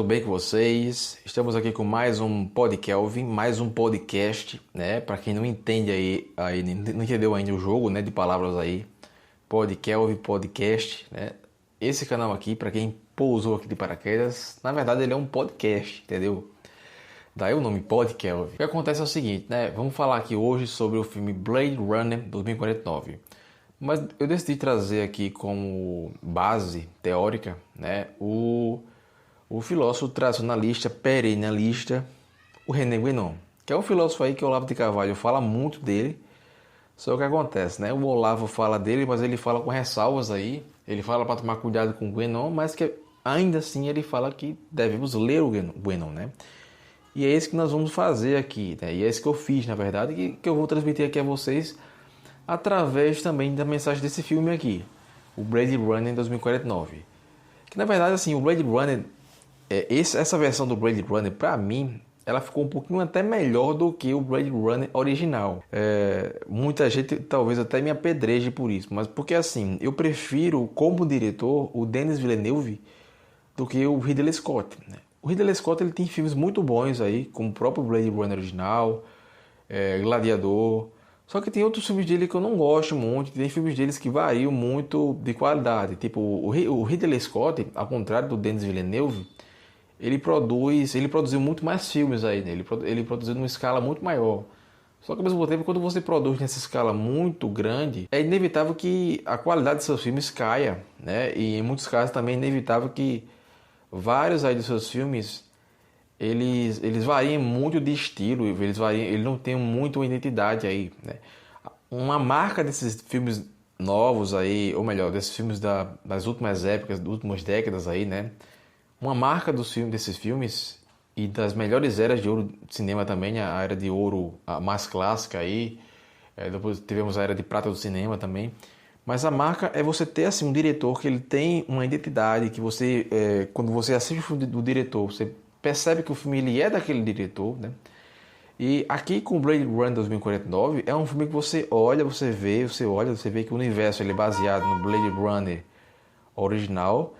tudo bem com vocês? Estamos aqui com mais um Kelvin, mais um podcast, né? Para quem não entende aí não entendeu ainda o jogo, né, de palavras aí, Kelvin, podcast, né? Esse canal aqui, para quem pousou aqui de paraquedas, na verdade ele é um podcast, entendeu? Daí o nome Kelvin. O que acontece é o seguinte, né? Vamos falar aqui hoje sobre o filme Blade Runner 2049. Mas eu decidi trazer aqui como base teórica, né, o filósofo tradicionalista, perennialista, o René Guénon, que é um filósofo aí que o Olavo de Carvalho fala muito dele. Só que acontece, né? O Olavo fala dele, mas ele fala com ressalvas aí. Ele fala para tomar cuidado com o Guénon, mas que ainda assim ele fala que devemos ler o Guénon, né? E é isso que nós vamos fazer aqui, né? E é isso que eu fiz, na verdade, que eu vou transmitir aqui a vocês através também da mensagem desse filme aqui, o Blade Runner 2049. Que na verdade, assim, o Blade Runner, essa versão do Blade Runner, pra mim, ela ficou um pouquinho até melhor do que o Blade Runner original. Muita gente talvez até me apedreje por isso, mas porque assim, eu prefiro como diretor o Denis Villeneuve do que o Ridley Scott, né? O Ridley Scott ele tem filmes muito bons aí, como o próprio Blade Runner original, Gladiador. Só que tem outros filmes dele que eu não gosto muito, tem filmes deles que variam muito de qualidade. Tipo, o Ridley Scott, ao contrário do Denis Villeneuve, ele produziu muito mais filmes aí, né? Ele produziu numa escala muito maior. Só que ao mesmo tempo, quando você produz nessa escala muito grande, é inevitável que a qualidade de seus filmes caia, né? E em muitos casos também é inevitável que vários aí dos seus filmes eles variam muito de estilo, eles não têm muito uma identidade aí, né? Uma marca desses filmes novos aí, ou melhor, desses filmes das últimas épocas, das últimas décadas aí, né? Uma marca desses filmes e das melhores eras de ouro do cinema também, a era de ouro a mais clássica aí, depois tivemos a era de prata do cinema também. Mas a marca é você ter assim um diretor que ele tem uma identidade, que você, quando você assiste o filme do diretor, você percebe que o filme ele é daquele diretor, né? E aqui com o Blade Runner 2049 é um filme que você olha, você vê que o universo ele é baseado no Blade Runner original,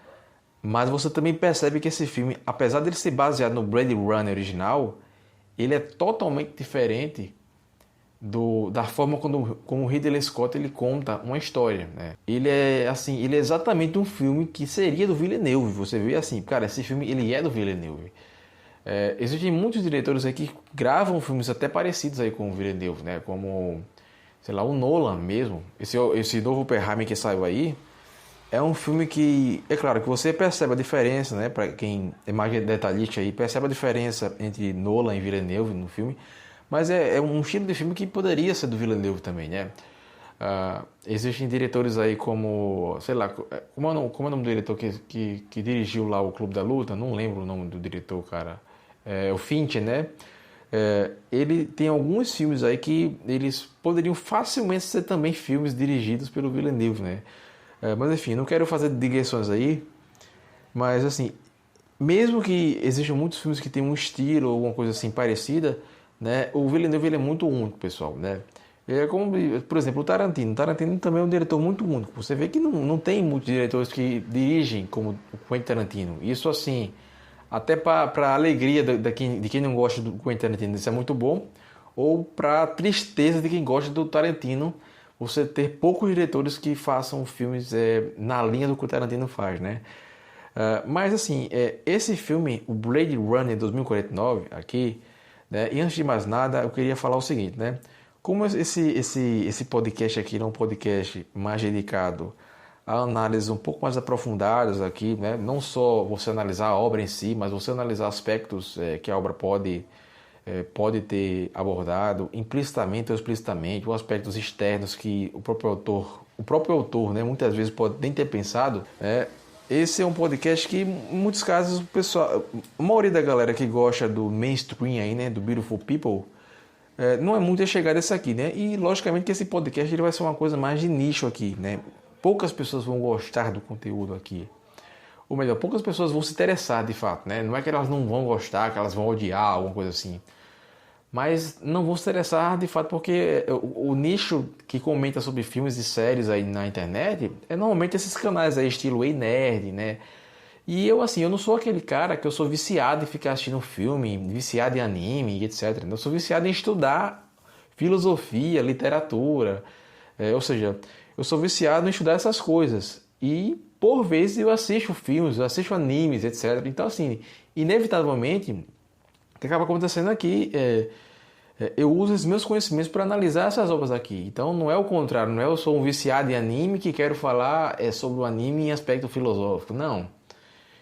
mas você também percebe que esse filme, apesar de ele ser baseado no Blade Runner original, ele é totalmente diferente da forma como o Ridley Scott ele conta uma história, né? Ele é exatamente um filme que seria do Villeneuve. Você vê assim, cara, esse filme ele é do Villeneuve. Existem muitos diretores aí que gravam filmes até parecidos aí com o Villeneuve, né? Como, sei lá, o Nolan mesmo. Esse novo Oppenheimer que saiu aí é um filme que, é claro que você percebe a diferença, né? Para quem é mais detalhista aí, percebe a diferença entre Nolan e Villeneuve no filme. Mas é um estilo de filme que poderia ser do Villeneuve também, né? Existem diretores aí como, sei lá, como é o nome do diretor que dirigiu lá o Clube da Luta? Não lembro o nome do diretor, cara. O Fincher, né? Ele tem alguns filmes aí que eles poderiam facilmente ser também filmes dirigidos pelo Villeneuve, né? Mas enfim, não quero fazer digressões aí, mas assim, mesmo que existam muitos filmes que tenham um estilo ou alguma coisa assim parecida, né? O Villeneuve ele é muito único, pessoal, né? É como, por exemplo, o Tarantino. O Tarantino também é um diretor muito único. Você vê que não tem muitos diretores que dirigem como o Quentin Tarantino. Isso assim, até para a alegria de quem não gosta do Quentin Tarantino, isso é muito bom. Ou para a tristeza de quem gosta do Tarantino, você ter poucos diretores que façam filmes na linha do que o Tarantino faz, né? Mas assim, esse filme, o Blade Runner 2049, aqui, né? E antes de mais nada, eu queria falar o seguinte, né? Como esse podcast aqui é um podcast mais dedicado a análises um pouco mais aprofundadas aqui, né? Não só você analisar a obra em si, mas você analisar aspectos que a obra pode ter abordado implicitamente ou explicitamente, ou aspectos externos que o próprio autor, né? Muitas vezes pode nem ter pensado, né? Esse é um podcast que, em muitos casos, o pessoal, a maioria da galera que gosta do mainstream aí, né, do Beautiful People, não é muito chegada a isso aqui, né? E, logicamente, que esse podcast ele vai ser uma coisa mais de nicho aqui, né? Poucas pessoas vão gostar do conteúdo aqui. Ou melhor, poucas pessoas vão se interessar, de fato, né? Não é que elas não vão gostar, que elas vão odiar, alguma coisa assim. Mas não vão se interessar, de fato, porque o nicho que comenta sobre filmes e séries aí na internet é normalmente esses canais aí, estilo Ei Nerd, né? E eu, assim, eu não sou aquele cara que eu sou viciado em ficar assistindo filme, viciado em anime, etc. Eu sou viciado em estudar filosofia, literatura, ou seja, eu sou viciado em estudar essas coisas. E, por vezes, eu assisto filmes, eu assisto animes, etc. Então, assim, inevitavelmente, o que acaba acontecendo aqui eu uso os meus conhecimentos para analisar essas obras aqui. Então, não é o contrário, não é eu sou um viciado em anime que quero falar sobre o anime em aspecto filosófico. Não.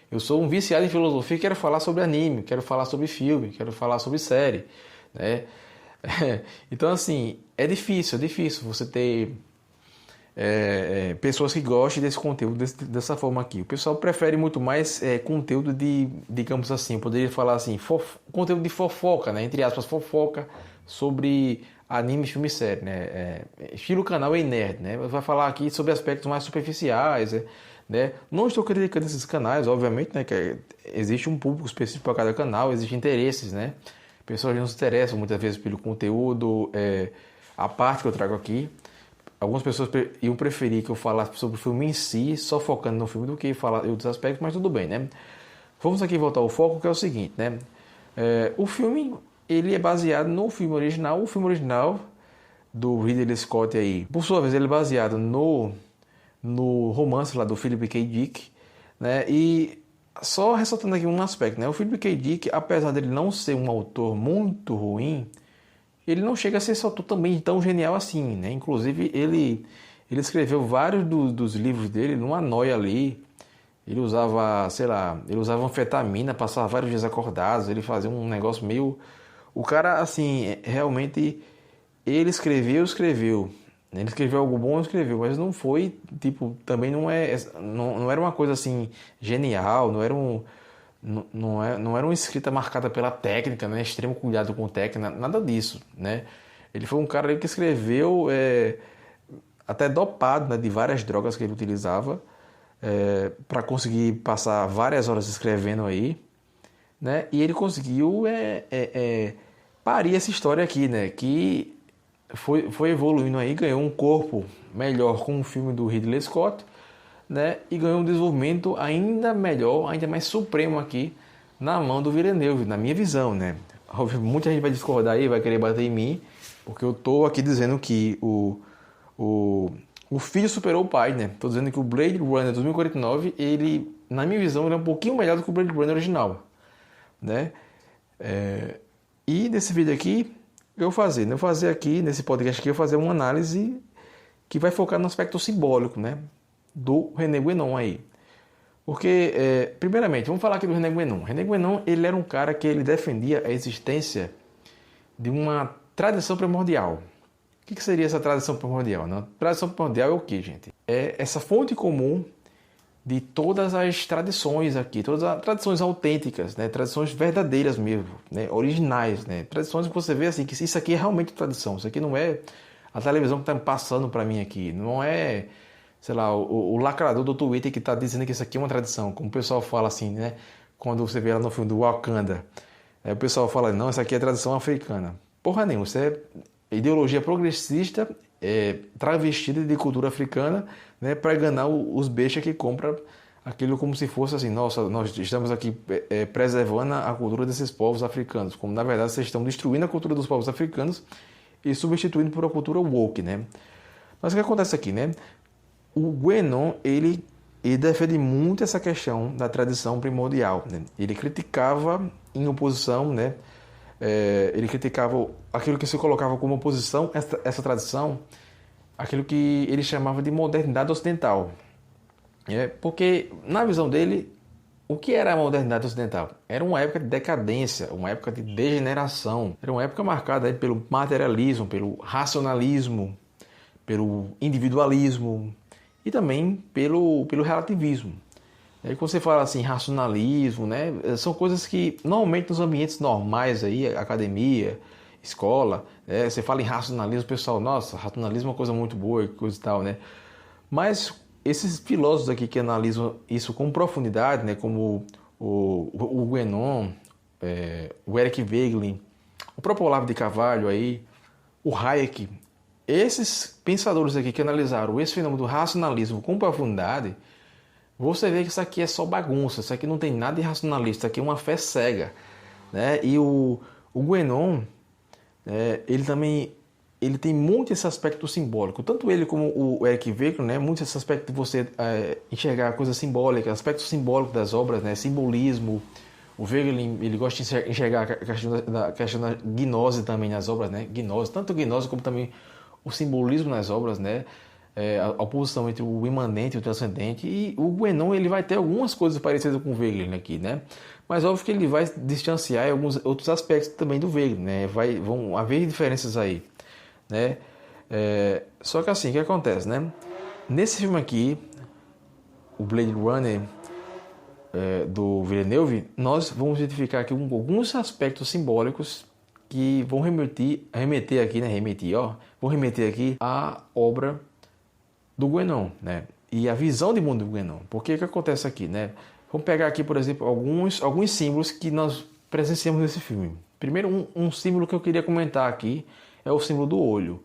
Eu sou um viciado em filosofia e quero falar sobre anime, quero falar sobre filme, quero falar sobre série, né? Então, assim, é difícil você ter pessoas que gostem desse conteúdo dessa forma aqui. O pessoal prefere muito mais conteúdo digamos assim, eu poderia falar assim, conteúdo de fofoca, né? Entre aspas, fofoca sobre anime, filme e série, né? Estilo canal é nerd, né? Vai falar aqui sobre aspectos mais superficiais, né? Não estou criticando esses canais, obviamente, né? Que existe um público específico para cada canal, existem interesses, né? Pessoas não se interessam muitas vezes pelo conteúdo, a parte que eu trago aqui. Algumas pessoas iam preferir que eu falasse sobre o filme em si, só focando no filme, do que falar em outros aspectos, mas tudo bem, né? Vamos aqui voltar ao foco, que é o seguinte, né? O filme, ele é baseado no filme original. O filme original do Ridley Scott aí, por sua vez, ele é baseado no romance lá do Philip K. Dick, né? E só ressaltando aqui um aspecto, né? O Philip K. Dick, apesar dele não ser um autor muito ruim, ele não chega a ser esse autor também tão genial assim, né? Inclusive, ele escreveu vários dos livros dele numa noia ali. Ele usava, sei lá, ele usava anfetamina, passava vários dias acordados, ele fazia um negócio meio... O cara, assim, realmente, ele escreveu. Ele escreveu algo bom, escreveu, mas não foi, tipo, também não era uma coisa, assim, genial, não era uma escrita marcada pela técnica, né? Extremo cuidado com técnica, nada disso, né? Ele foi um cara que escreveu até dopado, né, de várias drogas que ele utilizava para conseguir passar várias horas escrevendo aí, né? E ele conseguiu parir essa história aqui, né? Que foi evoluindo aí, ganhou um corpo melhor com o filme do Ridley Scott, né? E ganhou um desenvolvimento ainda melhor, ainda mais supremo aqui na mão do Villeneuve, na minha visão, né? Muita gente vai discordar aí, vai querer bater em mim, porque eu tô aqui dizendo que o filho superou o pai, né? Tô dizendo que o Blade Runner 2049, ele, na minha visão, ele é um pouquinho melhor do que o Blade Runner original, né? E nesse vídeo aqui, eu fazer aqui, nesse podcast aqui, eu fazer uma análise que vai focar no aspecto simbólico, né? Do René Guénon aí. Porque, primeiramente, vamos falar aqui do René Guénon. René Guénon, ele era um cara que ele defendia a existência de uma tradição primordial. O que seria essa tradição primordial? Né? Tradição primordial é o que, gente? É essa fonte comum de todas as tradições aqui, todas as tradições autênticas, né? Tradições verdadeiras mesmo, né? Originais, né? Tradições que você vê assim, que isso aqui é realmente tradição, isso aqui não é a televisão que está passando para mim aqui, não é, sei lá, o lacrador do Twitter que está dizendo que isso aqui é uma tradição, como o pessoal fala assim, né? Quando você vê lá no filme do Wakanda, aí o pessoal fala, não, isso aqui é tradição africana. Porra nenhuma, isso é ideologia progressista travestida de cultura africana, né, para enganar os bestas que compram aquilo como se fosse assim, nossa, nós estamos aqui preservando a cultura desses povos africanos, como na verdade vocês estão destruindo a cultura dos povos africanos e substituindo por uma cultura woke, né? Mas o que acontece aqui, né? O Guénon, ele defende muito essa questão da tradição primordial, né? Ele criticava em oposição, né? Ele criticava aquilo que se colocava como oposição a essa tradição, aquilo que ele chamava de modernidade ocidental. Porque, na visão dele, o que era a modernidade ocidental? Era uma época de decadência, uma época de degeneração, era uma época marcada aí pelo materialismo, pelo racionalismo, pelo individualismo e também pelo relativismo. Aí quando você fala assim, racionalismo, né, são coisas que normalmente nos ambientes normais aí, academia, escola, você fala em racionalismo, o pessoal, nossa, racionalismo é uma coisa muito boa e coisa e tal, né? Mas esses filósofos aqui que analisam isso com profundidade, né, como o Guénon, o Eric Wegelin, o próprio Olavo de Carvalho aí, o Hayek, esses pensadores aqui que analisaram esse fenômeno do racionalismo com profundidade, você vê que isso aqui é só bagunça, isso aqui não tem nada de racionalista, isso aqui é uma fé cega, né? E o Guénon, ele tem muito esse aspecto simbólico, tanto ele como o Eric Veeckle, né? Muito esse aspecto de você enxergar coisas simbólicas, aspecto simbólico das obras, né? Simbolismo. O Veeckle, ele gosta de enxergar a questão da gnose também nas obras, né? Gnose, tanto gnose como também o simbolismo nas obras, né? A oposição entre o imanente e o transcendente. E o Guénon, ele vai ter algumas coisas parecidas com o Wegener aqui, né? Mas óbvio que ele vai distanciar em alguns outros aspectos também do Wegener, né? Vão haver diferenças aí, né? Só que assim, o que acontece, né? Nesse filme aqui, o Blade Runner do Villeneuve, nós vamos identificar aqui alguns aspectos simbólicos que vão remeter aqui à obra do Guénon, né? E a visão de mundo do Guénon. Porque o que acontece aqui, né? Vamos pegar aqui, por exemplo, alguns símbolos que nós presenciamos nesse filme. Primeiro, um símbolo que eu queria comentar aqui é o símbolo do olho.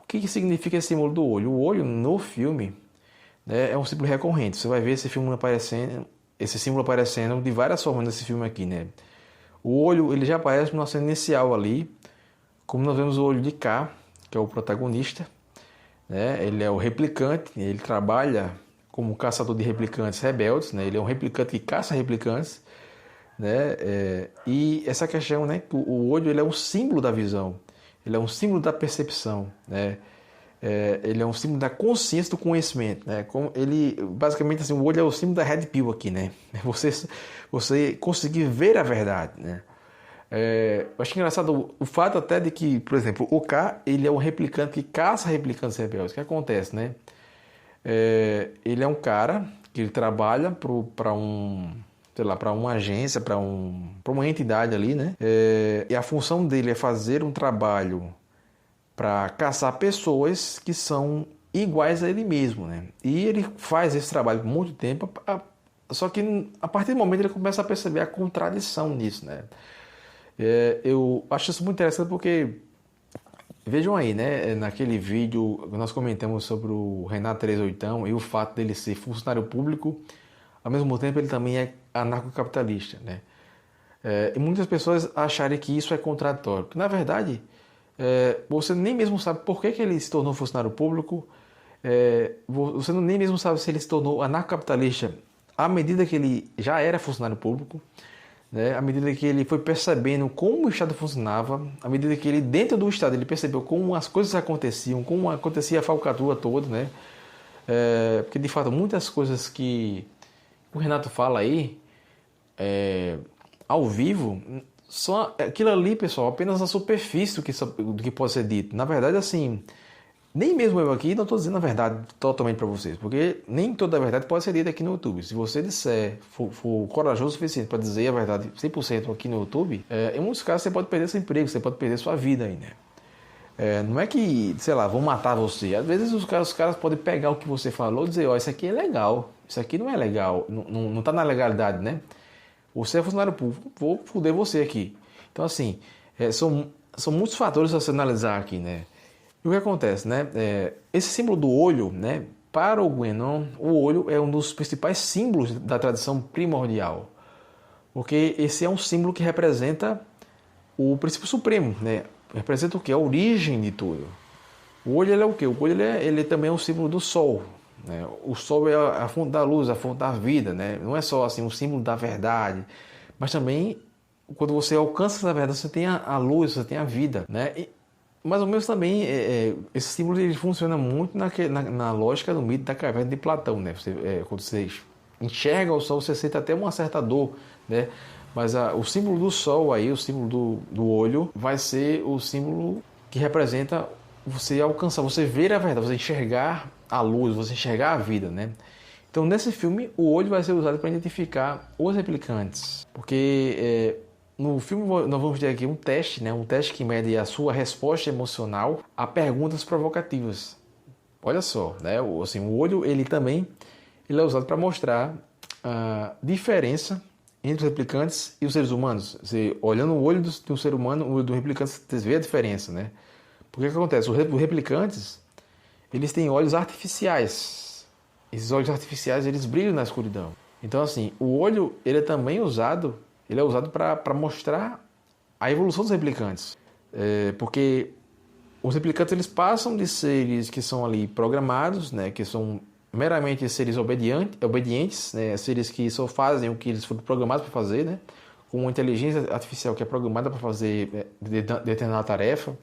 O que significa esse símbolo do olho? O olho no filme, né, é um símbolo recorrente. Você vai ver esse símbolo aparecendo de várias formas nesse filme aqui, né? O olho, ele já aparece na cena inicial ali, como nós vemos o olho de K, que é o protagonista, né? Ele é o replicante, ele trabalha como caçador de replicantes rebeldes, né? Ele é um replicante que caça replicantes, né? E essa questão, né? O olho, ele é um símbolo da visão, ele é um símbolo da percepção, né? Ele é um símbolo da consciência do conhecimento, né? Basicamente assim, o olho é o símbolo da Red Pill aqui, né? Você conseguir ver a verdade, né? Eu acho engraçado o fato até de que, por exemplo, o K, ele é um replicante que caça replicantes rebeldes. O que acontece, né? Ele é um cara que ele trabalha para uma agência, para uma entidade ali, né? E a função dele é fazer um trabalho para caçar pessoas que são iguais a ele mesmo, né? E ele faz esse trabalho por muito tempo, só que a partir do momento ele começa a perceber a contradição nisso, né? Eu acho isso muito interessante porque, vejam aí, né? Naquele vídeo nós comentamos sobre o Renato 38 e o fato dele ser funcionário público, ao mesmo tempo ele também é anarcocapitalista, né? E muitas pessoas acharem que isso é contraditório, porque na verdade você nem mesmo sabe por que ele se tornou funcionário público, você nem mesmo sabe se ele se tornou anarcocapitalista à medida que ele já era funcionário público, né? À medida que ele foi percebendo como o Estado funcionava, à medida que ele, dentro do Estado, ele percebeu como as coisas aconteciam, como acontecia a falcatrua toda, né? Porque, de fato, muitas coisas que o Renato fala aí, ao vivo, só aquilo ali, pessoal, apenas a superfície do que pode ser dito. Na verdade, assim, nem mesmo eu aqui não estou dizendo a verdade totalmente para vocês, porque nem toda a verdade pode ser dita aqui no YouTube. Se você for corajoso o suficiente para dizer a verdade 100% aqui no YouTube, em muitos casos você pode perder seu emprego, você pode perder sua vida aí, né? Não é que, sei lá, vão matar você. Às vezes os caras podem pegar o que você falou e dizer, isso aqui é legal, isso aqui não é legal, não está na legalidade, né? Você é funcionário público, vou foder você aqui. Então, assim, são muitos fatores a se analisar aqui, né? E o que acontece, né? Esse símbolo do olho, né? Para o Guénon, o olho é um dos principais símbolos da tradição primordial. Porque esse é um símbolo que representa o princípio supremo, né? Representa o quê? A origem de tudo. O olho, ele é o quê? O olho, ele também é um símbolo do sol, né? O sol é a fonte da luz, a fonte da vida, né? Não é só assim um símbolo da verdade, mas também quando você alcança essa verdade, você tem a luz, você tem a vida, né? Mais ou menos também, esse símbolo ele funciona muito na lógica do mito da caverna de Platão, né? Quando você enxerga o sol, você sente até uma certa dor, né? Mas o símbolo do sol aí, o símbolo do olho, vai ser o símbolo que representa você alcançar, você ver a verdade, você enxergar a luz, você enxergar a vida, né? Então, nesse filme, o olho vai ser usado para identificar os replicantes, porque no filme nós vamos ter aqui um teste, né? Um teste que mede a sua resposta emocional a perguntas provocativas. Olha só, né? Assim, o olho ele é usado para mostrar a diferença entre os replicantes e os seres humanos. Você, olhando o olho do ser humano, o olho do replicante, você vê a diferença, né? Porque o que acontece? Os replicantes, eles têm olhos artificiais. esses olhos artificiais, eles brilham na escuridão. Então, assim, o olho, ele é também usado, ele é usado para mostrar a evolução dos replicantes. Porque os replicantes, eles passam de seres que são ali programados, né, que são meramente seres obedientes, né, seres que só fazem o que eles foram programados para fazer, né, com uma inteligência artificial que é programada para fazer determinada tarefa,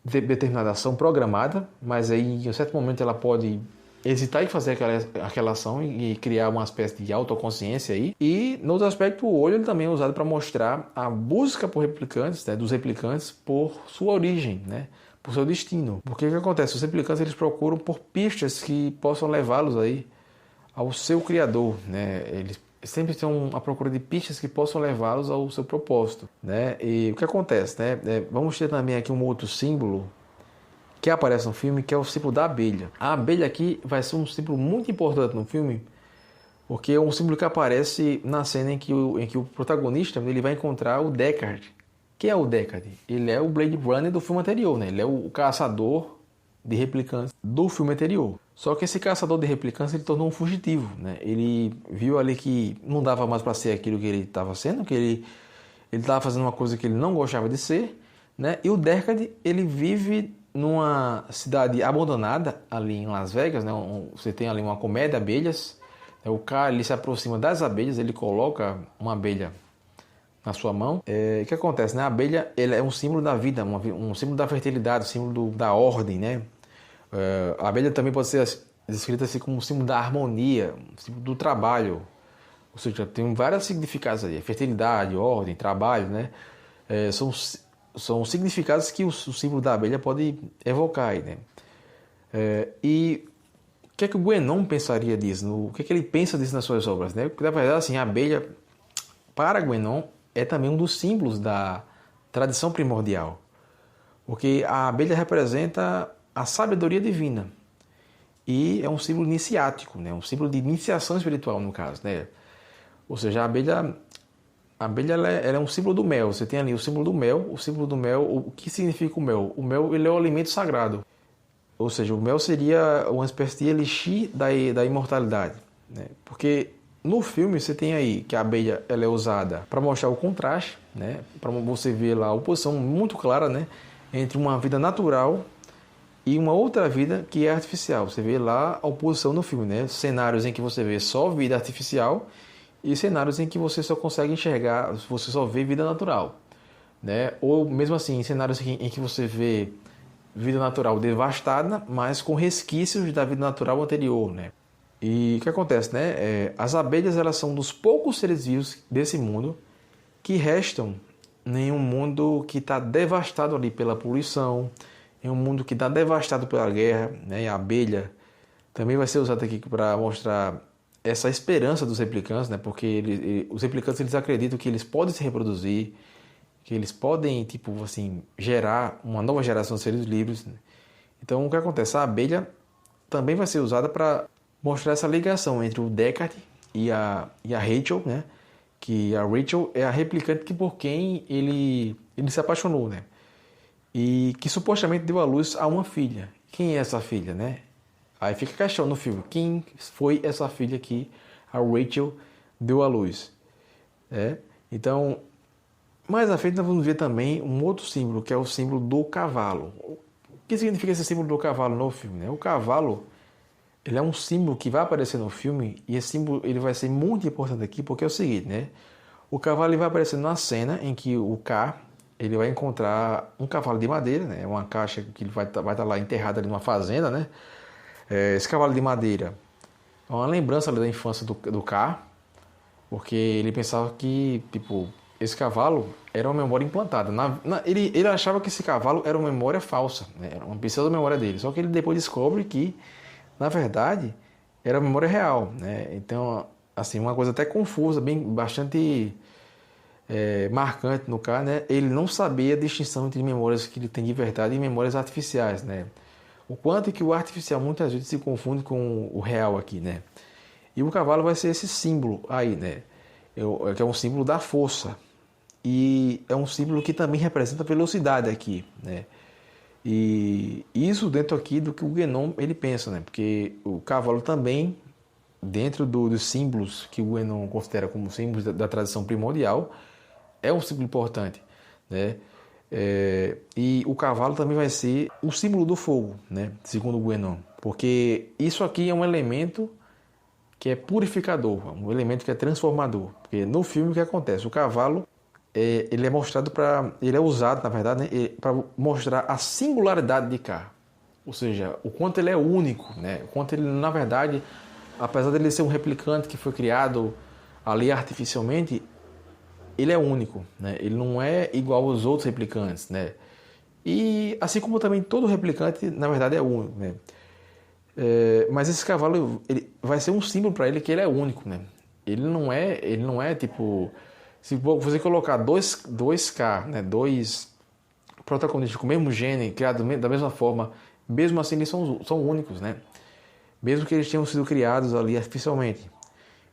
determinada ação programada, mas aí em um certo momento ela pode hesitar em fazer aquela ação e criar uma espécie de autoconsciência aí. E no outro aspecto, o olho ele também é usado para mostrar a busca por replicantes, né, dos replicantes por sua origem, né, por seu destino. Porque o que acontece? Os replicantes eles procuram por pistas que possam levá-los aí ao seu criador, né? Eles sempre estão à procura de pistas que possam levá-los ao seu propósito, né? E o que acontece, né? Vamos ter também aqui um outro símbolo que aparece no filme, que é o símbolo da abelha. A abelha aqui vai ser um símbolo muito importante no filme, porque é um símbolo que aparece na cena em que o protagonista ele vai encontrar o Deckard. Quem é o Deckard? Ele é o Blade Runner do filme anterior, né? Ele é o caçador de replicantes do filme anterior. Só que esse caçador de replicantes ele tornou um fugitivo, né? Ele viu ali que não dava mais para ser aquilo que ele estava sendo, que ele estava fazendo uma coisa que ele não gostava de ser, né? E o Deckard, ele vive numa cidade abandonada ali em Las Vegas, né? Você tem ali uma colmeia de abelhas. O cara ele se aproxima das abelhas, ele coloca uma abelha na sua mão. O que acontece, né? A abelha ele é um símbolo da vida, um símbolo da fertilidade, um símbolo da ordem, né? A abelha também pode ser descrita assim como um símbolo da harmonia, um símbolo do trabalho. Ou seja, tem vários significados aí. Fertilidade, ordem, trabalho, né? São significados que o símbolo da abelha pode evocar aí, né? E o que é que o Guénon pensaria disso? O que é que ele pensa disso nas suas obras, né? Porque, na verdade, assim, a abelha, para Guénon, é também um dos símbolos da tradição primordial. Porque a abelha representa a sabedoria divina. E é um símbolo iniciático, né? Um símbolo de iniciação espiritual, no caso, né? Ou seja, a abelha ela é um símbolo do mel. Você tem ali o símbolo do mel. O símbolo do mel, o que significa o mel? O mel ele é o alimento sagrado. Ou seja, o mel seria uma espécie de elixir da imortalidade, né? Porque no filme você tem aí que a abelha ela é usada para mostrar o contraste, né? Para você ver lá a oposição muito clara, né? Entre uma vida natural e uma outra vida que é artificial. Você vê lá a oposição no filme, né? Cenários em que você vê só vida artificial e cenários em que você só consegue enxergar, você só vê vida natural, né? Ou mesmo assim, cenários em que você vê vida natural devastada, mas com resquícios da vida natural anterior, né? E o que acontece, né? As abelhas elas são dos poucos seres vivos desse mundo que restam em um mundo que está devastado ali pela poluição, em um mundo que está devastado pela guerra, né? E a abelha também vai ser usada aqui para mostrar essa esperança dos replicantes, né? Porque os replicantes eles acreditam que eles podem se reproduzir, que eles podem, tipo assim, gerar uma nova geração de seres livres, né? Então, o que acontece? A abelha também vai ser usada para mostrar essa ligação entre o Deckard e a Rachel, né? Que a Rachel é a replicante que por quem ele se apaixonou, né? E que supostamente deu à luz a uma filha. Quem é essa filha, né? Aí fica a questão no filme. Quem foi essa filha que a Rachel deu à luz? Então, mais à frente nós vamos ver também um outro símbolo, que é o símbolo do cavalo. O que significa esse símbolo do cavalo no filme, né? O cavalo, ele é um símbolo que vai aparecer no filme, e esse símbolo ele vai ser muito importante aqui, porque é o seguinte, né? O cavalo ele vai aparecer numa cena em que o K ele vai encontrar um cavalo de madeira, né? Uma caixa que ele vai estar lá enterrada ali numa fazenda, né? Esse cavalo de madeira é uma lembrança ali da infância do K, porque ele pensava que, tipo, esse cavalo era uma memória implantada. Ele achava que esse cavalo era uma memória falsa, né? Era uma pseudo-memória dele. Só que ele depois descobre que, na verdade, era uma memória real, né? Então, assim, uma coisa até confusa, bastante marcante no K, né? Ele não sabia a distinção entre memórias que ele tem de verdade e memórias artificiais, né? O quanto que o artificial muitas vezes se confunde com o real aqui, né? E o cavalo vai ser esse símbolo aí, né? Que é um símbolo da força. E é um símbolo que também representa velocidade aqui, né? E isso dentro aqui do que o Guénon ele pensa, né? Porque o cavalo também, dentro dos símbolos que o Guénon considera como símbolos da tradição primordial, é um símbolo importante, né? E o cavalo também vai ser o símbolo do fogo, né? Segundo o Guénon, porque isso aqui é um elemento que é purificador, um elemento que é transformador. Porque no filme o que acontece? O cavalo ele é mostrado ele é usado, na verdade, né, para mostrar a singularidade de Kaa. Ou seja, o quanto ele é único, né? O quanto ele, na verdade, apesar de ele ser um replicante que foi criado ali artificialmente, ele é único, né? Ele não é igual aos outros replicantes, né? E assim como também todo replicante, na verdade, é único, né? Mas esse cavalo ele vai ser um símbolo para ele que ele é único, né? Ele não é tipo, se você colocar dois K, né? Dois protagonistas com o mesmo gene, criados da mesma forma, mesmo assim eles são únicos, né? Mesmo que eles tenham sido criados ali artificialmente.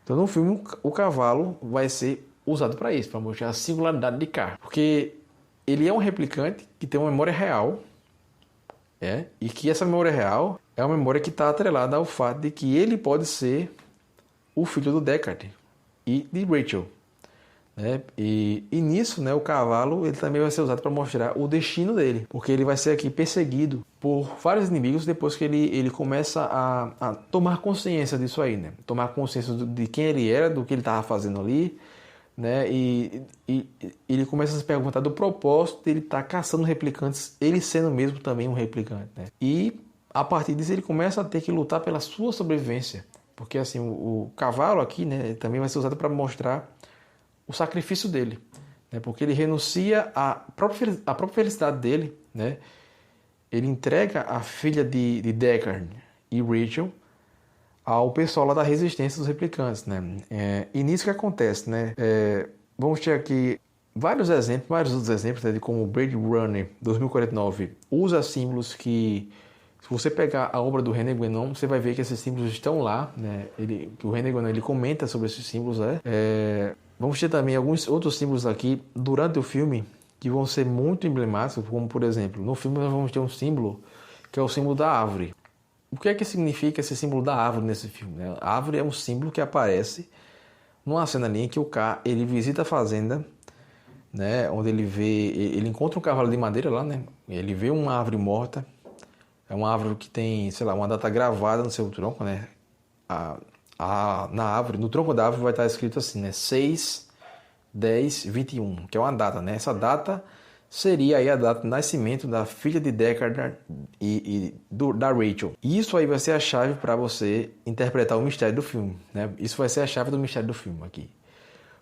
Então no filme o cavalo vai ser usado para isso, para mostrar a singularidade de Kaa, porque ele é um replicante que tem uma memória real, e que essa memória real é uma memória que está atrelada ao fato de que ele pode ser o filho do Deckard e de Rachel, né? E nisso, né, o cavalo ele também vai ser usado para mostrar o destino dele, porque ele vai ser aqui perseguido por vários inimigos depois que ele começa a tomar consciência disso aí, né? Tomar consciência de quem ele era, do que ele estava fazendo ali, né? E ele começa a se perguntar do propósito dele estar caçando replicantes, ele sendo mesmo também um replicante, né? E a partir disso ele começa a ter que lutar pela sua sobrevivência, porque assim o cavalo aqui, né, também vai ser usado para mostrar o sacrifício dele, né? Porque ele renuncia à própria felicidade dele, né? Ele entrega a filha de Deckard e Rachel ao pessoal lá da resistência dos replicantes, né? E nisso que acontece, né? Vamos ter aqui vários outros exemplos, né, de como o Blade Runner 2049 usa símbolos que, se você pegar a obra do René Guénon, você vai ver que esses símbolos estão lá, né? Que o René Guénon ele comenta sobre esses símbolos, né? Vamos ter também alguns outros símbolos aqui durante o filme que vão ser muito emblemáticos, como por exemplo, no filme nós vamos ter um símbolo que é o símbolo da árvore. O que é que significa esse símbolo da árvore nesse filme, né? A árvore é um símbolo que aparece numa cena ali em que o Kaa ele visita a fazenda, né? Onde ele encontra um cavalo de madeira lá, né? Ele vê uma árvore morta. É uma árvore que tem, sei lá, uma data gravada no seu tronco, né? Na árvore, no tronco da árvore vai estar escrito assim, né? 6/10/21, que é uma data, né? Essa data seria aí a data de nascimento da filha de Deckard da Rachel. E isso aí vai ser a chave para você interpretar o mistério do filme, né? Isso vai ser a chave do mistério do filme aqui.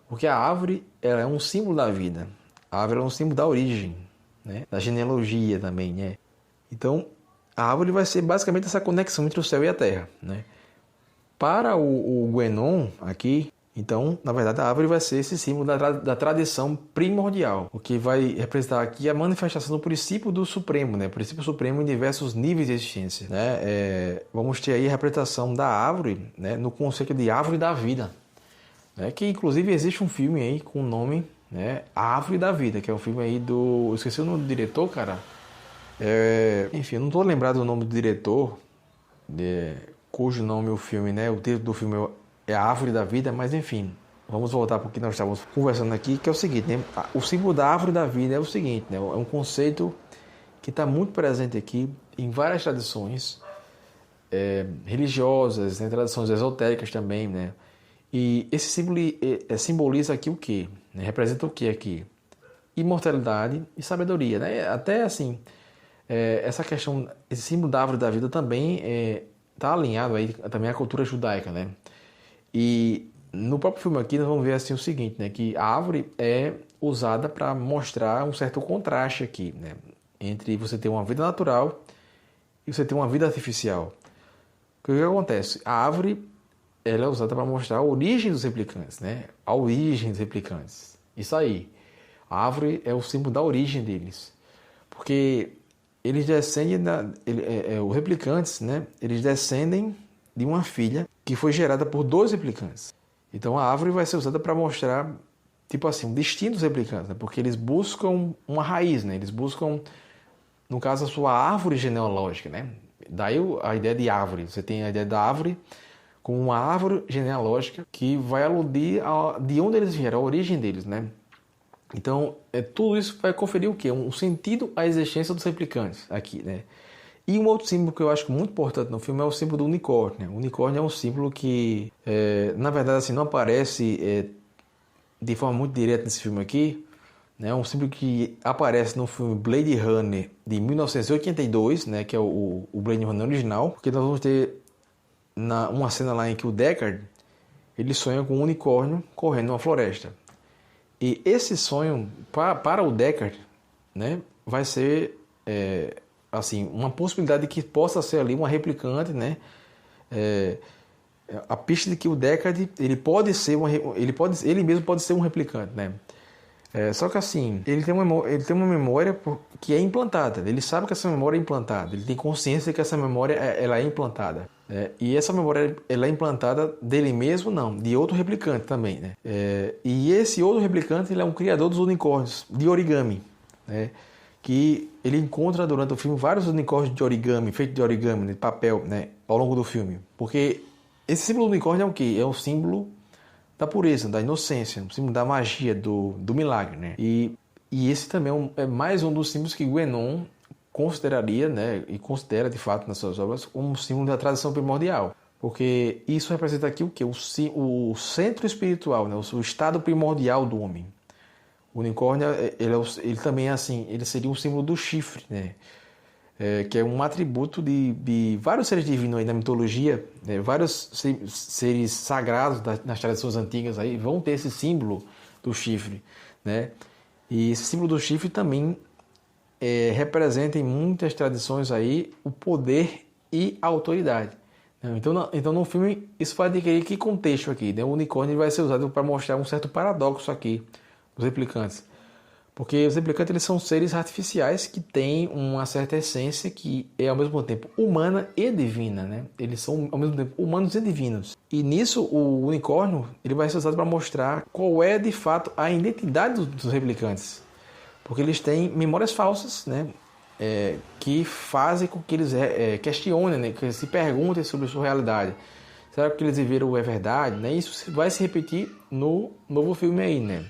Porque a árvore, ela é um símbolo da vida. A árvore é um símbolo da origem, né? Da genealogia também, né? Então, a árvore vai ser basicamente essa conexão entre o céu e a terra, né? Para o Guénon aqui, então, na verdade, a árvore vai ser esse símbolo da tradição primordial, o que vai representar aqui a manifestação do princípio do Supremo, né? O princípio Supremo em diversos níveis de existência, né? Vamos ter aí a representação da árvore, né? No conceito de árvore da vida, né? Que inclusive existe um filme aí com o nome, né? A Árvore da Vida, que é um filme aí do... Eu esqueci o nome do diretor, cara. Enfim, eu não estou lembrado do nome do diretor, cujo nome o filme, né? O título do filme é A Árvore da Vida, mas enfim, vamos voltar para o que nós estávamos conversando aqui, que é o seguinte, né? O símbolo da Árvore da Vida é o seguinte, né? É um conceito que está muito presente aqui em várias tradições religiosas, né? Tradições esotéricas também, né? E esse símbolo simboliza aqui o quê? Representa o quê aqui? Imortalidade e sabedoria, né? Até assim, essa questão, esse símbolo da Árvore da Vida também está alinhado aí também à cultura judaica, né? E no próprio filme aqui nós vamos ver assim o seguinte, né? Que a árvore é usada para mostrar um certo contraste aqui, né? Entre você ter uma vida natural e você ter uma vida artificial. O que acontece? A árvore ela é usada para mostrar a origem dos replicantes, né? A origem dos replicantes. Isso aí. A árvore é o símbolo da origem deles. Porque eles descendem os replicantes, né? Eles descendem de uma filha que foi gerada por dois replicantes. Então a árvore vai ser usada para mostrar, tipo assim, o destino dos replicantes, né? Porque eles buscam uma raiz, né? Eles buscam no caso, a sua árvore genealógica, né? Daí a ideia de árvore. Você tem a ideia da árvore como uma árvore genealógica que vai aludir de onde eles vieram, a origem deles, né? Então, tudo isso vai conferir o quê? Um sentido à existência dos replicantes aqui, né? E um outro símbolo que eu acho muito importante no filme é o símbolo do unicórnio, né? O unicórnio é um símbolo que, na verdade, assim, não aparece de forma muito direta nesse filme aqui, né? É um símbolo que aparece no filme Blade Runner de 1982, né? Que é o Blade Runner original, porque nós vamos ter uma cena lá em que o Deckard ele sonha com um unicórnio correndo numa floresta. E esse sonho, para o Deckard, né, vai ser assim, uma possibilidade de que possa ser ali uma replicante, né? A pista de que o Deckard ele pode ser ele mesmo pode ser um replicante, né? Só que assim, ele tem uma memória que é implantada. Ele sabe que essa memória é implantada. Ele tem consciência de que essa memória ela é implantada. E essa memória ela é implantada dele mesmo, não, de outro replicante também, né? E esse outro replicante ele é um criador dos unicórnios de origami, né? Que ele encontra durante o filme vários unicórnios de origami, feitos de origami, de papel, né? Ao longo do filme. Porque esse símbolo do unicórnio é o quê? É o símbolo da pureza, da inocência, um símbolo da magia, do milagre, né? E esse também é mais um dos símbolos que Guénon consideraria, né, e considera de fato nas suas obras como um símbolo da tradição primordial, porque isso representa aqui o que? O centro espiritual, né, o estado primordial do homem. O unicórnio ele também é assim, ele seria um símbolo do chifre, né? Que é um atributo de vários seres divinos aí na mitologia, né? Vários seres sagrados nas tradições antigas aí vão ter esse símbolo do chifre, né? E esse símbolo do chifre também representa em muitas tradições aí o poder e a autoridade. Então no filme isso vai adquirir que contexto aqui, né? O unicórnio vai ser usado para mostrar um certo paradoxo aqui dos replicantes. Porque os replicantes eles são seres artificiais que têm uma certa essência que é ao mesmo tempo humana e divina, né? Eles são ao mesmo tempo humanos e divinos. E nisso o unicórnio ele vai ser usado para mostrar qual é de fato a identidade dos replicantes. Porque eles têm memórias falsas, né? Que fazem com que eles questionem, né? Que se perguntem sobre a sua realidade. Será que o que eles viveram é verdade? Né? Isso vai se repetir no novo filme aí, né?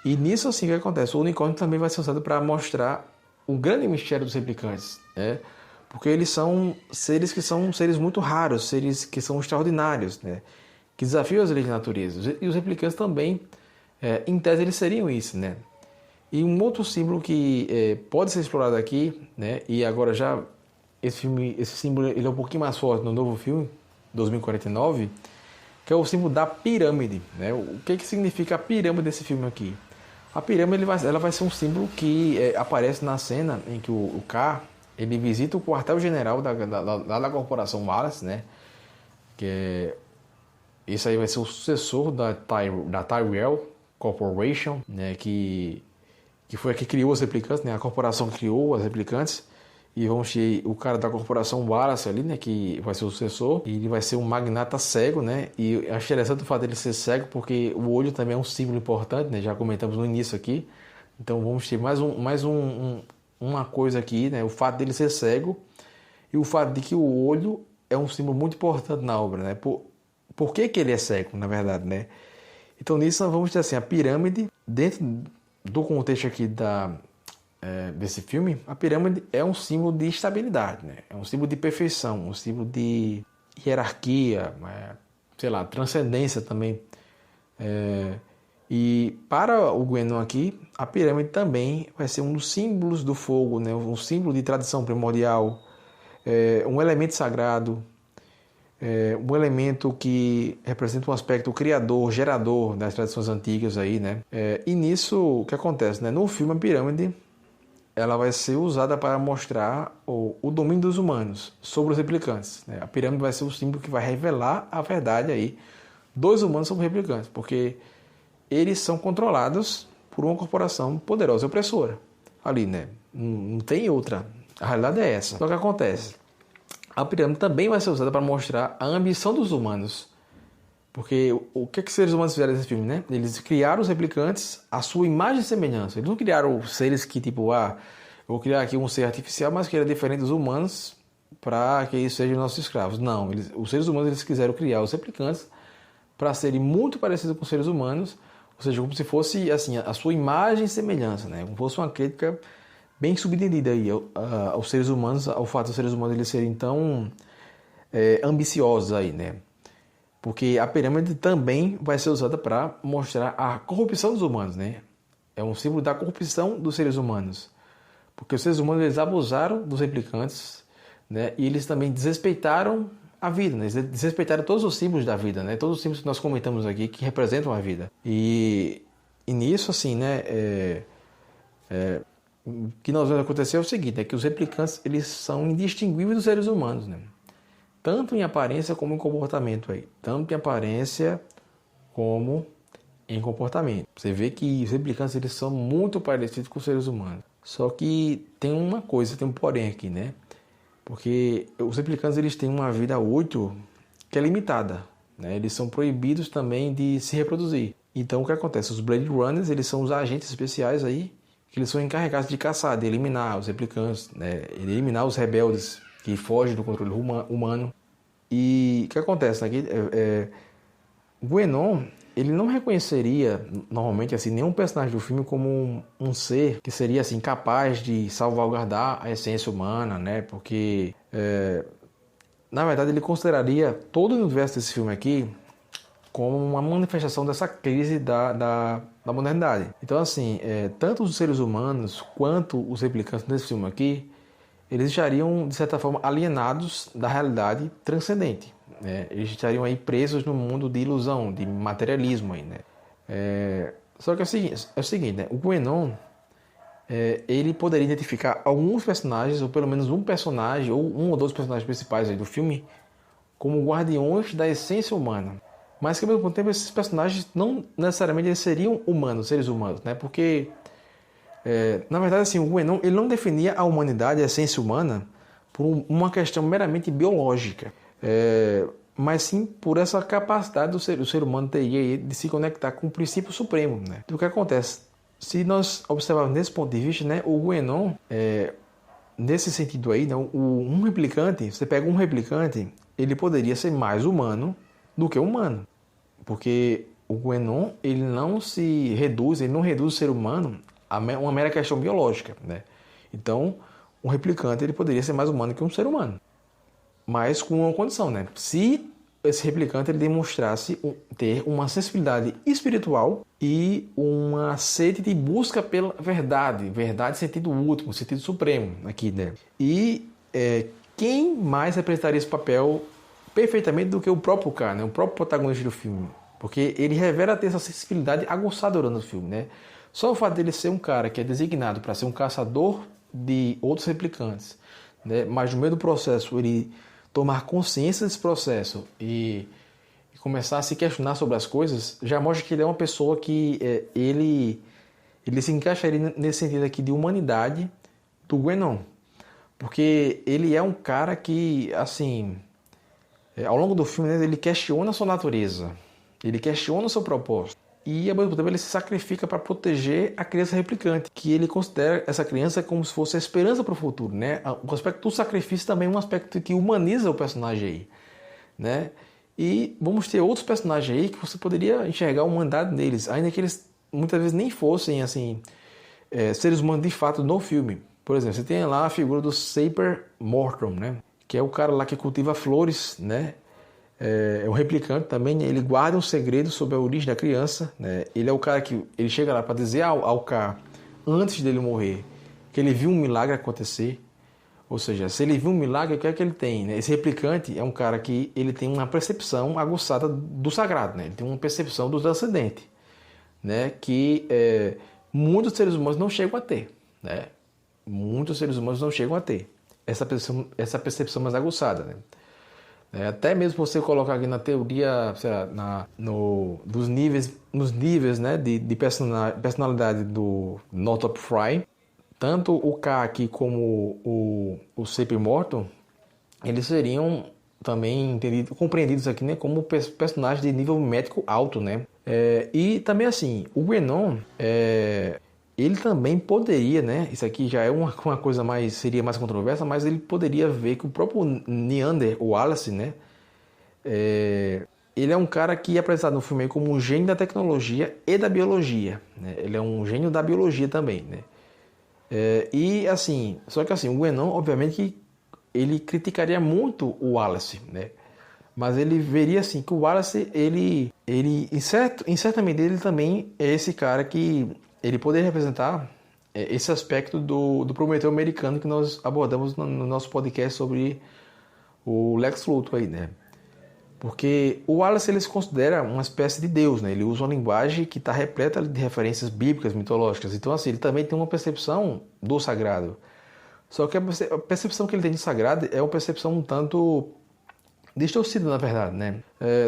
E nisso assim o que acontece? O unicórnio também vai ser usado para mostrar o grande mistério dos replicantes, né? Porque eles são seres muito raros, seres que são extraordinários, né? Que desafiam as leis da natureza. E os replicantes também, em tese, eles seriam isso, né? E um outro símbolo que pode ser explorado aqui, né? E agora já esse símbolo ele é um pouquinho mais forte no novo filme 2049, que é o símbolo da pirâmide, né? O que significa a pirâmide desse filme aqui? A pirâmide ela vai ser um símbolo que aparece na cena em que o K ele visita o quartel-general da corporação Wallace, né? Esse aí vai ser o sucessor da Tyrell Corporation, né? Que foi a que criou os replicantes, né? A corporação criou as replicantes. E vamos ter o cara da corporação Wallace ali, né? Que vai ser o sucessor. E ele vai ser um magnata cego, né? E acho interessante o fato dele ser cego, porque o olho também é um símbolo importante, né? Já comentamos no início aqui. Então vamos ter uma coisa aqui, né? O fato dele ser cego e o fato de que o olho é um símbolo muito importante na obra, né? Por que ele é cego, na verdade, né? Então nisso nós vamos ter assim, a pirâmide, dentro do contexto aqui desse filme, a pirâmide é um símbolo de estabilidade, né? É um símbolo de perfeição, um símbolo de hierarquia, sei lá, transcendência também. E para o Guénon aqui, a pirâmide também vai ser um dos símbolos do fogo, né? Um símbolo de tradição primordial, um elemento sagrado, um elemento que representa um aspecto criador, gerador das tradições antigas aí, né? E nisso, o que acontece, né? No filme, a pirâmide ela vai ser usada para mostrar o domínio dos humanos sobre os replicantes, né? A pirâmide vai ser o símbolo que vai revelar a verdade aí dos humanos sobre os replicantes, porque eles são controlados por uma corporação poderosa e opressora ali, né? Não tem outra. A realidade é essa. Só que acontece, a pirâmide também vai ser usada para mostrar a ambição dos humanos. Porque o que os seres humanos fizeram nesse filme, né? Eles criaram os replicantes à sua imagem e semelhança. Eles não criaram seres que, tipo, vou criar aqui um ser artificial, mas que ele é diferente dos humanos, para que eles sejam nossos escravos. Não, os seres humanos eles quiseram criar os replicantes para serem muito parecidos com os seres humanos, ou seja, como se fosse assim, a sua imagem e semelhança, né? Como se fosse uma crítica bem subentendida aí aos seres humanos, ao fato dos seres humanos eles serem tão ambiciosos aí, né? Porque a pirâmide também vai ser usada para mostrar a corrupção dos humanos, né? É um símbolo da corrupção dos seres humanos. Porque os seres humanos eles abusaram dos replicantes, né? E eles também desrespeitaram a vida, né? Eles desrespeitaram todos os símbolos da vida, né? Todos os símbolos que nós comentamos aqui que representam a vida. E nisso, assim, né? O que nós vamos acontecer é o seguinte, é que os replicantes eles são indistinguíveis dos seres humanos, né? Tanto em aparência como em comportamento aí. Tanto em aparência como em comportamento. Você vê que os replicantes eles são muito parecidos com os seres humanos. Só que tem uma coisa, tem um porém aqui, né? Porque os replicantes eles têm uma vida útil que é limitada, né? Eles são proibidos também de se reproduzir. Então o que acontece? Os Blade Runners eles são os agentes especiais aí que eles são encarregados de caçar, de eliminar os replicantes, né? De eliminar os rebeldes que fogem do controle humano. E o que acontece aqui? Guénon, ele não reconheceria normalmente assim nenhum personagem do filme como um ser que seria assim capaz de salvaguardar a essência humana, né? Porque na verdade ele consideraria todo o universo desse filme aqui como uma manifestação dessa crise da modernidade. Então assim, tanto os seres humanos quanto os replicantes desse filme aqui eles estariam, de certa forma, alienados da realidade transcendente, né? Eles estariam aí presos no mundo de ilusão, de materialismo aí, né? Só que é o seguinte, né? O Guénon, ele poderia identificar alguns personagens, ou pelo menos um personagem, ou um ou dois personagens principais aí do filme, como guardiões da essência humana. Mas que, ao mesmo tempo, esses personagens não necessariamente eles seriam humanos, seres humanos, né? Porque na verdade, assim, o Guénon ele não definia a humanidade, a essência humana, por uma questão meramente biológica, mas sim por essa capacidade do ser humano teria de se conectar com o princípio supremo, né? Então, o que acontece? Se nós observarmos nesse ponto de vista, né, o Guénon, nesse sentido aí, né, um replicante, você pega um replicante, ele poderia ser mais humano do que humano, porque o Guénon ele não reduz o ser humano uma mera questão biológica, né? Então, um replicante ele poderia ser mais humano que um ser humano, mas com uma condição, né? Se esse replicante ele demonstrasse ter uma sensibilidade espiritual e uma sede de busca pela verdade em sentido último, sentido supremo aqui, né? E quem mais representaria esse papel perfeitamente do que o próprio cara, né? O próprio protagonista do filme, porque ele revela ter essa sensibilidade aguçada durante o filme, né? Só o fato dele ser um cara que é designado para ser um caçador de outros replicantes, né? Mas no meio do processo ele tomar consciência desse processo e começar a se questionar sobre as coisas, já mostra que ele é uma pessoa que ele se encaixaria nesse sentido aqui de humanidade do Guénon. Porque ele é um cara que, assim, ao longo do filme, né, ele questiona a sua natureza, ele questiona o seu propósito. E, ao mesmo tempo, ele se sacrifica para proteger a criança replicante, que ele considera essa criança como se fosse a esperança para o futuro, né? O aspecto do sacrifício também é um aspecto que humaniza o personagem aí, né? E vamos ter outros personagens aí que você poderia enxergar a humanidade neles, ainda que eles muitas vezes nem fossem, assim, seres humanos de fato no filme. Por exemplo, você tem lá a figura do Saper Morton, né? Que é o cara lá que cultiva flores, né? É um replicante também, ele guarda um segredo sobre a origem da criança, né? Ele é o cara que ele chega lá para dizer ao K, antes dele morrer, que ele viu um milagre acontecer. Ou seja, se ele viu um milagre, o que é que ele tem, né? Esse replicante é um cara que ele tem uma percepção aguçada do sagrado, né? Ele tem uma percepção do transcendente, né? Que muitos seres humanos não chegam a ter, né? Muitos seres humanos não chegam a ter essa percepção mais aguçada, né? Até mesmo você colocar aqui na teoria, sei lá, nos níveis, né, de personalidade do Northrop Frye, tanto o K aqui como o C.P. Morton, eles seriam também compreendidos aqui, né, como personagens de nível médico alto, né? E também assim, o Guénon, ele também poderia, né? Isso aqui já é uma coisa mais, seria mais controversa, mas ele poderia ver que o próprio Neander Wallace, né? Ele é um cara que é apresentado no filme como um gênio da tecnologia e da biologia, né? Ele é um gênio da biologia também, né? E assim, só que assim, o Guénon, obviamente que ele criticaria muito o Wallace, né? Mas ele veria assim que o Wallace, ele em certa medida, ele também é esse cara que ele poderia representar esse aspecto do Prometeu americano que nós abordamos no nosso podcast sobre o Lex Luthor aí, né? Porque o Wallace ele se considera uma espécie de Deus, né? Ele usa uma linguagem que está repleta de referências bíblicas, mitológicas. Então, assim, ele também tem uma percepção do sagrado. Só que a percepção que ele tem de sagrado é uma percepção um tanto distorcida, na verdade, né?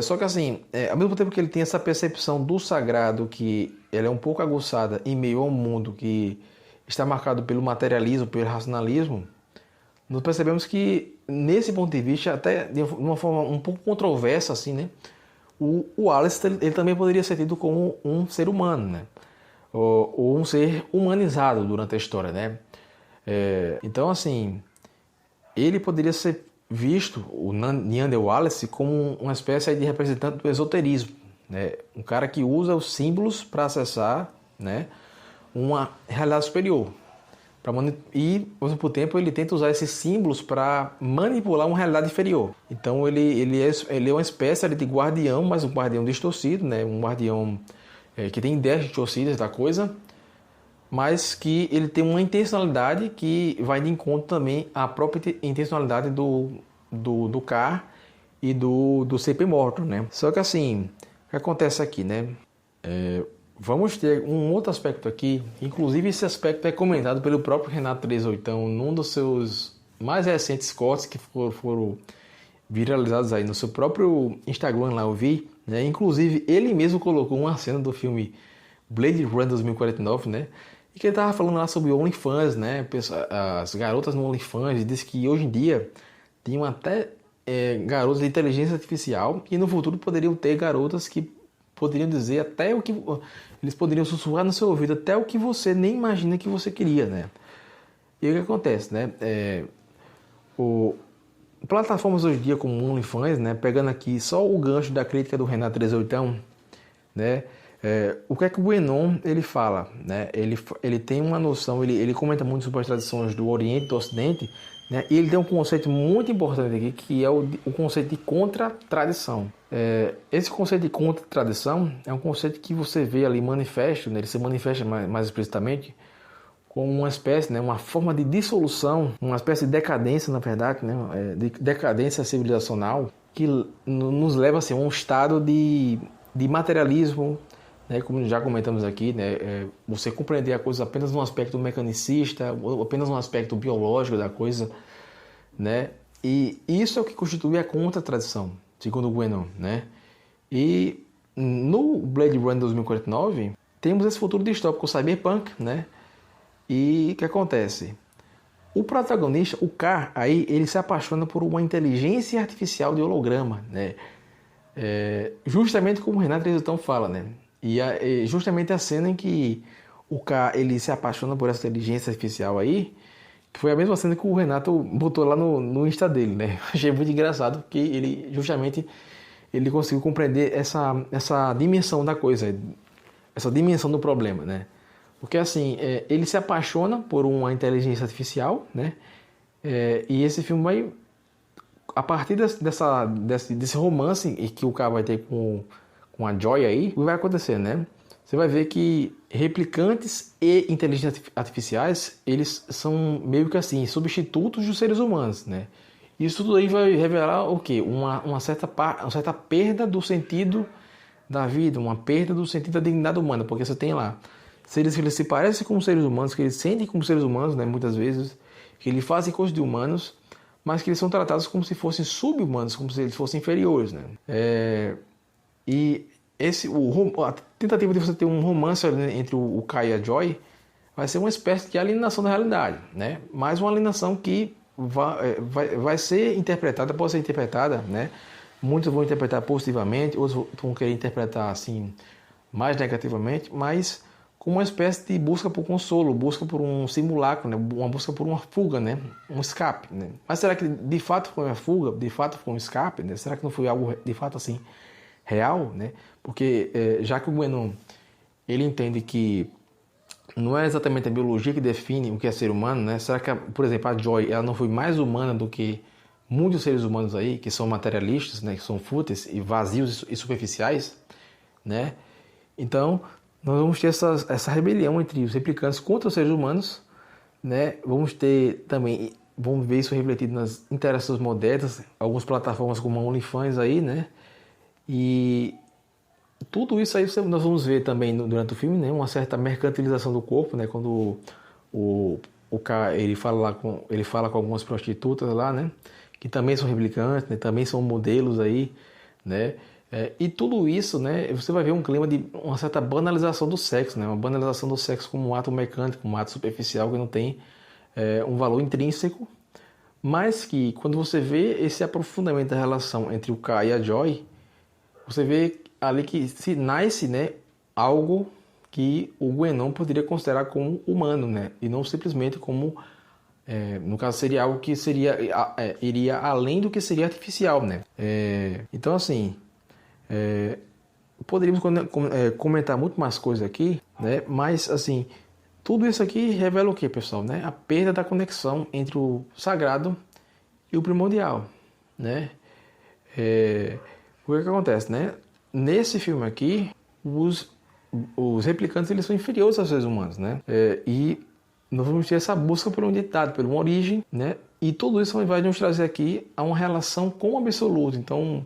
Só que, assim, ao mesmo tempo que ele tem essa percepção do sagrado, que ela é um pouco aguçada em meio a um mundo que está marcado pelo materialismo, pelo racionalismo, nós percebemos que, nesse ponto de vista, até de uma forma um pouco controversa, assim, né? O Wallace ele também poderia ser tido como um ser humano, né? Ou um ser humanizado durante a história, né? Então, assim, ele poderia ser visto, o Neander Wallace, como uma espécie de representante do esoterismo, né? Um cara que usa os símbolos para acessar, né, uma realidade superior. E, ao mesmo tempo, ele tenta usar esses símbolos para manipular uma realidade inferior. Então, ele é uma espécie de guardião, mas um guardião distorcido, né? Um guardião que tem ideias distorcidas da coisa, mas que ele tem uma intencionalidade que vai de encontro também à própria intencionalidade do K e do C.P. Morton, né? Só que assim, o que acontece aqui, né? Vamos ter um outro aspecto aqui, inclusive esse aspecto é comentado pelo próprio Renato 38 num dos seus mais recentes cortes que foram viralizados aí no seu próprio Instagram, lá eu vi, né? Inclusive ele mesmo colocou uma cena do filme Blade Runner 2049, né? E que ele tava falando lá sobre OnlyFans, né? As garotas no OnlyFans, e disse que hoje em dia tinham até garotas de inteligência artificial e no futuro poderiam ter garotas que poderiam dizer até o que... Eles poderiam sussurrar no seu ouvido até o que você nem imagina que você queria, né? E o que acontece, né? Plataformas hoje em dia como OnlyFans, né? Pegando aqui só o gancho da crítica do Renato 38, né? O que é que o Guénon ele fala, né? Ele tem uma noção, ele comenta muito sobre as tradições do Oriente e do Ocidente, né? E ele tem um conceito muito importante aqui, que é o conceito de contra-tradição. Esse conceito de contra-tradição é um conceito que você vê ali manifesto, né? Ele se manifesta mais explicitamente como uma espécie, né? Uma forma de dissolução, uma espécie de decadência, na verdade, né? De decadência civilizacional, que nos leva assim, a um estado de materialismo, né, como já comentamos aqui, né, você compreender a coisa apenas no aspecto mecanicista, ou apenas no aspecto biológico da coisa, né, e isso é o que constitui a contra-tradição, segundo o Guénon, né, e no Blade Runner 2049 temos esse futuro distópico cyberpunk, né, e o que acontece? O protagonista, o K, aí ele se apaixona por uma inteligência artificial de holograma, né, justamente como o Renato Resultão fala, né? E justamente a cena em que o K ele se apaixona por essa inteligência artificial aí, que foi a mesma cena que o Renato botou lá no Insta dele, né? Achei muito engraçado, porque ele conseguiu compreender essa dimensão da coisa, essa dimensão do problema, né? Porque assim, ele se apaixona por uma inteligência artificial, né? E esse filme vai, a partir desse romance que o cara vai ter com a Joy aí, o que vai acontecer, né? Você vai ver que replicantes e inteligências artificiais, eles são meio que assim, substitutos dos seres humanos, né? Isso tudo aí vai revelar o quê? Uma certa perda do sentido da vida, uma perda do sentido da dignidade humana, porque você tem lá seres que eles se parecem com seres humanos, que eles sentem como seres humanos, né? Muitas vezes, que eles fazem coisas de humanos, mas que eles são tratados como se fossem sub-humanos, como se eles fossem inferiores, né? E a tentativa de você ter um romance entre o Kai e a Joy vai ser uma espécie de alienação da realidade, né? Mais uma alienação que vai ser interpretada, pode ser interpretada, né? Muitos vão interpretar positivamente, outros vão querer interpretar assim mais negativamente, mas como uma espécie de busca por consolo, busca por um simulacro, né? Uma busca por uma fuga, né? Um escape, né? Mas será que de fato foi uma fuga? De fato foi um escape? Né? Será que não foi algo de fato assim real, né? Porque já que o Guénon ele entende que não é exatamente a biologia que define o que é ser humano, né? Será que, por exemplo, a Joy ela não foi mais humana do que muitos seres humanos aí que são materialistas, né? Que são fúteis e vazios e superficiais, né? Então nós vamos ter essa rebelião entre os replicantes contra os seres humanos, né? Vamos ter também, vamos ver isso refletido nas interações modernas, algumas plataformas como a OnlyFans aí, né? E tudo isso aí nós vamos ver também durante o filme, né? Uma certa mercantilização do corpo, né? Quando o cara ele fala com algumas prostitutas lá, né? Que também são replicantes, né? Também são modelos aí, né? E tudo isso, né, você vai ver um clima de uma certa banalização do sexo, né, uma banalização do sexo como um ato mecânico, um ato superficial que não tem um valor intrínseco, mas que quando você vê esse aprofundamento da relação entre o K e a Joy, você vê ali que se nasce, né, algo que o Guénon poderia considerar como humano, né, e não simplesmente como, no caso seria algo que iria além do que seria artificial, né. Então assim, poderíamos comentar muito mais coisas aqui, né? Mas assim, tudo isso aqui revela o que, pessoal, né? A perda da conexão entre o sagrado e o primordial, né? O que acontece, né? Nesse filme aqui, os replicantes eles são inferiores aos seres humanos, né? E nós vamos ter essa busca por uma identidade, por uma origem, né? E tudo isso vai nos trazer aqui a uma relação com o absoluto. Então,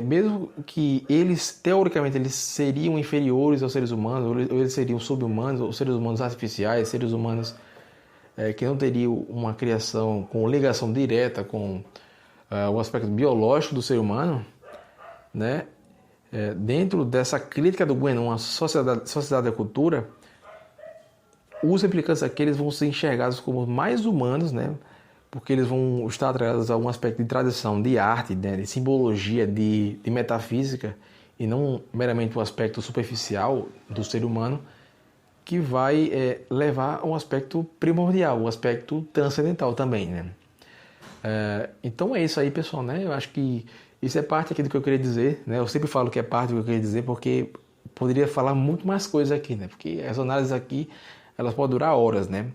mesmo que eles, teoricamente, eles seriam inferiores aos seres humanos, ou eles seriam sub-humanos, ou seres humanos artificiais, seres humanos que não teriam uma criação com ligação direta com o aspecto biológico do ser humano, né? Dentro dessa crítica do Guénon à sociedade e à cultura, os replicantes aqui eles vão ser enxergados como mais humanos, né? Porque eles vão estar atrelados a algum aspecto de tradição, de arte, né, de simbologia, de metafísica, e não meramente o aspecto superficial do ser humano, que vai levar a um aspecto primordial, um aspecto transcendental também, né? Então é isso aí, pessoal, né? Eu acho que isso é parte aqui do que eu queria dizer, né? Eu sempre falo que é parte do que eu queria dizer, porque poderia falar muito mais coisas aqui, né? Porque as análises aqui, elas podem durar horas, né?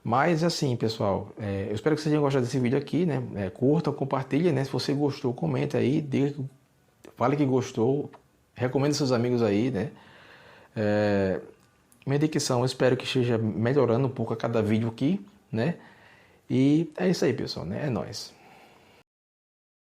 Mas assim, pessoal, eu espero que vocês tenham gostado desse vídeo aqui, né? Curtam, compartilhem, né? Se você gostou, comenta aí, fale que gostou, recomende seus amigos aí, né? Minha dicção, eu espero que esteja melhorando um pouco a cada vídeo aqui, né? E é isso aí, pessoal, né? É nóis.